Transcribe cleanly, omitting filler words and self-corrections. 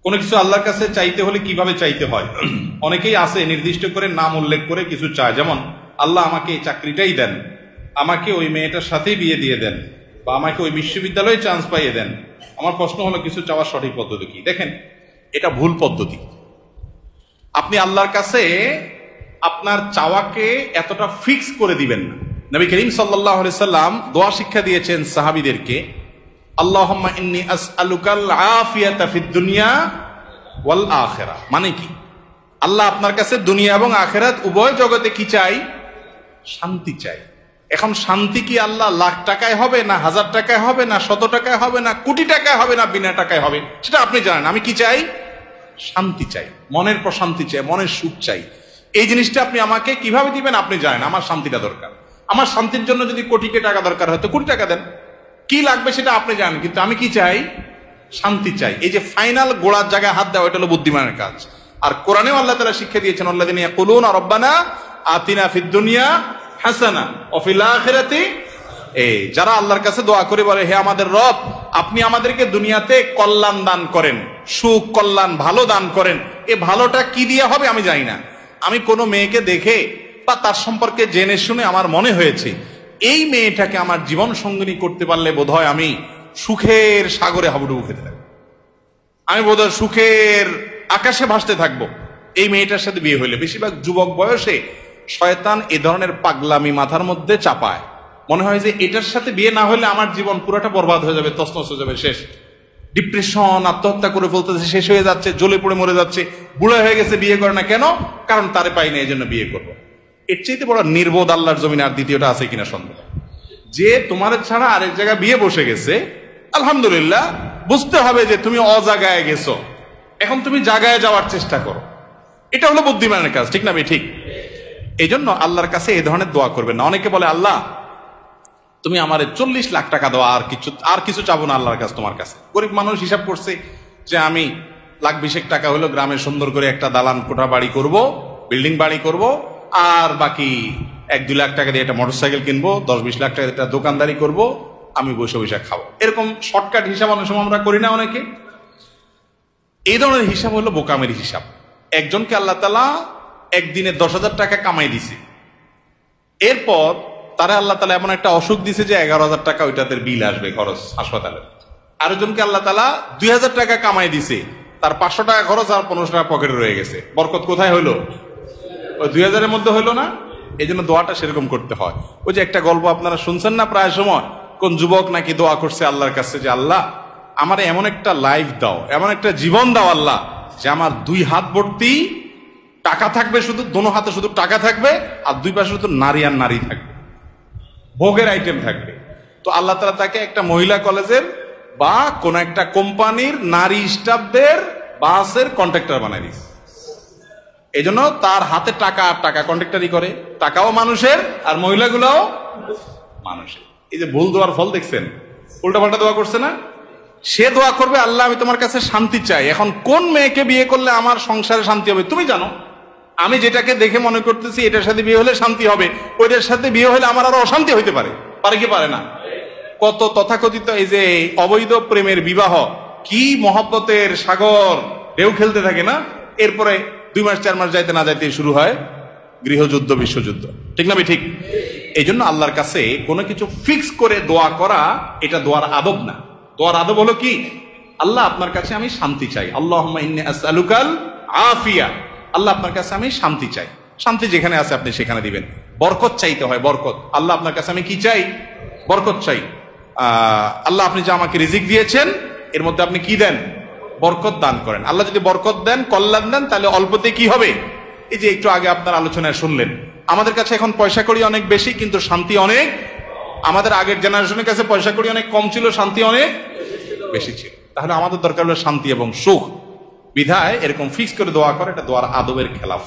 কোনো কিছু আল্লাহর কাছে চাইতে হলে কিভাবে চাইতে হয়? অনেকেই আছে নির্দিষ্ট করে নাম উল্লেখ করে কিছু চায়, যেমন আল্লাহ আমাকে এই চাকরিটাই দেন, আমাকে ওই মেয়েটার সাথেই বিয়ে দিয়ে দেন, বা আমাকে ওই বিশ্ববিদ্যালয়ে চান্স পাইয়ে দেন। আমার প্রশ্ন হলো, কিছু চাওয়ার সঠিক পদ্ধতি কি? দেখেন, এটা ভুল পদ্ধতি। আপনি আল্লাহর কাছে আপনার চাওয়াকে এতটা ফিক্স করে দিবেন না। নবী করিম সাল্লাল্লাহু আলাইহি সাল্লাম দোয়া শিক্ষা দিয়েছেন সাহাবীদেরকে, আল্লাহুম্মা ইন্নী আসআলুকাল আফিয়াতা ফিদ দুনিয়া ওয়াল আখিরাহ। মানে কি? আল্লাহ আপনার কাছে দুনিয়া এবং আখিরাত উভয় জগতে কি চাই? শান্তি চাই। এখন শান্তি কি আল্লাহ লাখ টাকায় হবে, না 1000 টাকায় হবে, না 100 টাকায় হবে, না কোটি টাকায় হবে, না বিনা টাকায় হবে? সেটা আপনি জানেন। আমি কি চাই? শান্তি চাই, মনের প্রশান্তি চাই, মনের সুখ চাই। এই জিনিসটা আপনি আমাকে কিভাবে দিবেন আপনি জানেন। আমার শান্তিটা দরকার। আমার শান্তির জন্য যদি কোটি টাকা দরকার হয় তো কোটি টাকা দেন, কি লাগবে সেটা আপনি জানেন। কিন্তু আমি কি চাই? শান্তি চাই। এই যে ফাইনাল গোড়ার জায়গায় হাত দেওয়া, এটা হলো বুদ্ধিমানের কাজ। আর কোরআনেও আল্লাহ তাআলা শিক্ষা দিয়েছেন, আল্লাযীনা ইয়াকুলুনা রাব্বানা আতিনা ফিদ দুনিয়া হাসানা ওয়া ফিল আখিরাতি, যারা আল্লাহর কাছে দোয়া করে বলে, হে আমাদের রব, আপনি আমাদেরকে দুনিয়াতে কল্যাণ দান করেন, সুখ কল্যাণ ভালো দান করেন। এ ভালোটা কি দিয়ে হবে আমি জানি না। আমি কোনো মেয়েকে দেখে বা তার সম্পর্কে জেনে শুনে আমার মনে হয়েছে এই মেয়েটাকে আমার জীবন সঙ্গিনী করতে পারলে বোধহয় আমি সুখের সাগরে হাবুডুবু খেতে থাকবো, আমি বোধহয় সুখের আকাশে ভাসতে থাকবো এই মেয়েটার সাথে বিয়ে হইলে। বেশিরভাগ যুবক বয়সে শয়তান এ ধরনের পাগলামি মাথার মধ্যে চাপায়। মনে হয় যে এটার সাথে বিয়ে না হলে আমার জীবন পুরোটা বরবাদ হয়ে যাবে, তছনছ হয়ে যাবে, শেষ। ডিপ্রেশন, আত্মহত্যা করে ফেলতেছে, শেষ হয়ে যাচ্ছে, জ্বলে পড়ে মরে যাচ্ছে, বুড়া হয়ে গেছে, বিয়ে করে না কেন? কারণ তারে পাই না, এই জন্য বিয়ে করবো। এর চাইতে বড় নির্বোধ আল্লাহর জমিনে আর দ্বিতীয়টা আছে কিনা সন্দেহ। যে তোমার ছাড়া আরেক জায়গায় বিয়ে বসে গেছে, আলহামদুলিল্লাহ, বুঝতে হবে যে তুমি অজাগায় গেছো, এখন তুমি জাগায় যাওয়ার চেষ্টা করো। এটা হলো বুদ্ধিমানের কাজ, ঠিক না? ঠিক। এই জন্য আল্লাহর কাছে এই ধরনের দোয়া করবেন না। অনেকে বলে, আল্লাহ তুমি আমারে 40 লাখ টাকা দাও, আর কিছু চাবো না আল্লাহর কাছে, তোমার কাছে। গরিব মানুষ হিসাব করছে যে আমি লাখ 20 টাকা হলো গ্রামে সুন্দর করে একটা দালান কোঠা বাড়ি করব, বিল্ডিং বাড়ি করব, আর বাকি 1-2 লাখ টাকা দিয়ে একটা মোটরসাইকেল কিনবো, 10-20 লাখ টাকা দিয়ে একটা দোকানদারি করব, আমি বসে বসে খাবো। এরকম শর্টকাট হিসাব অনেক সময় আমরা করি না অনেকে। এই ধরনের হিসাব হলো বোকামের হিসাব। একজনকে আল্লাহ তাআলা একদিনে 10,000 টাকা কামাই দিছে, এরপর তারা আল্লাহ তাআলা এমন একটা অসুখ দিছে যে 11,000 টাকা ওইটাতে বিল আসবে, খরচ হাসপাতালের। আরেকজনকে আল্লাহ তাআলা 2,000 টাকা কামাই দিছে, তার 500 টাকা খরচ আর 1500 টাকা পকেটে রয়ে গেছে। বরকত কোথায় হইলো? ওই 2,000 এর মধ্যে হইলো না? এই জন্য দোয়াটা সেরকম করতে হয়। ওই যে একটা গল্প আপনারা শুনছেন না প্রায় সময়, কোন যুবক নাকি দোয়া করছে আল্লাহর কাছে যে, আল্লাহ আমার এমন একটা লাইফ দাও, এমন একটা জীবন দাও আল্লাহ, যে আমার 2 হাত ভর্তি টাকা থাকবে, শুধু দোনো হাতে শুধু টাকা থাকবে, আর 2 পাশে শুধু নারী আর নারী থাকবে, ভোগের আইটেম থাকবে। তো আল্লাহ তাআলা তাকে একটা মহিলা কলেজের বা কোন একটা কোম্পানির নারী স্টাফদের বাসের কন্ট্রাক্টর বানাই দিয়েছে। এই জন্য তার হাতে টাকা আর টাকা কন্ট্রাক্টরই করে, টাকাও মানুষের আর মহিলাগুলোও মানুষের। এই যে ভুল দোয়ার ফল দেখছেন, উল্টাপাল্টা দোয়া করছে না? সে দোয়া করবে, আল্লাহ আমি তোমার কাছে শান্তি চাই। এখন কোন মেয়েকে বিয়ে করলে আমার সংসারে শান্তি হবে তুমি জানো। আমি যেটাকে দেখে মনে করতেছি এটার সাথে বিয়ে হলে শান্তি হবে, ওইটার সাথে বিয়ে হলে আমার আরো অশান্তি হইতে পারে, পারে কি পারে না? কত তথাকথিত এই যে অবৈধ প্রেমের বিবাহ, কি মহব্বতের সাগর ঢেউ খেলতে থাকে না, এরপরে 2 মাস 4 মাস যাইতে না যাইতে শুরু হয় গৃহযুদ্ধ, বিশ্বযুদ্ধ, ঠিক না? ঠিক। এই জন্য আল্লাহর কাছে কোনো কিছু ফিক্স করে দোয়া করা এটা দোয়ার আদব না। দোয়ার আদব হলো কি? আল্লাহ আপনার কাছে আমি শান্তি চাই, আল্লাহুম্মা ইন্নী আসআলুকাল আফিয়া, আল্লাহ আপনার কাছে আমি শান্তি চাই। শান্তি যেখানে আছে আপনি সেখানে দিবেন। বরকত চাইতে হয়, বরকত। আল্লাহ আপনার কাছে আমি কি চাই? বরকত চাই। আল্লাহ আপনি যে আমাকে রিজিক দিয়েছেন এর মধ্যে আপনি কি দেন? বরকত দান করেন। আল্লাহ যদি বরকত দেন, কল্যাণ দেন, তাহলে অল্পতে কি হবে? এই যে একটু আগে আপনার আলোচনায় শুনলেন, আমাদের কাছে এখন পয়সা কড়ি অনেক বেশি, কিন্তু শান্তি অনেক। আমাদের আগের জেনারেশনের কাছে পয়সা কড়ি অনেক কম ছিল, শান্তি অনেক বেশি ছিল। তাহলে আমাদের দরকার হলো শান্তি এবং সুখ। বিধায় এরকম ফিক্স করে দোয়া করে, এটা দোয়ার আদবের খেলাফ।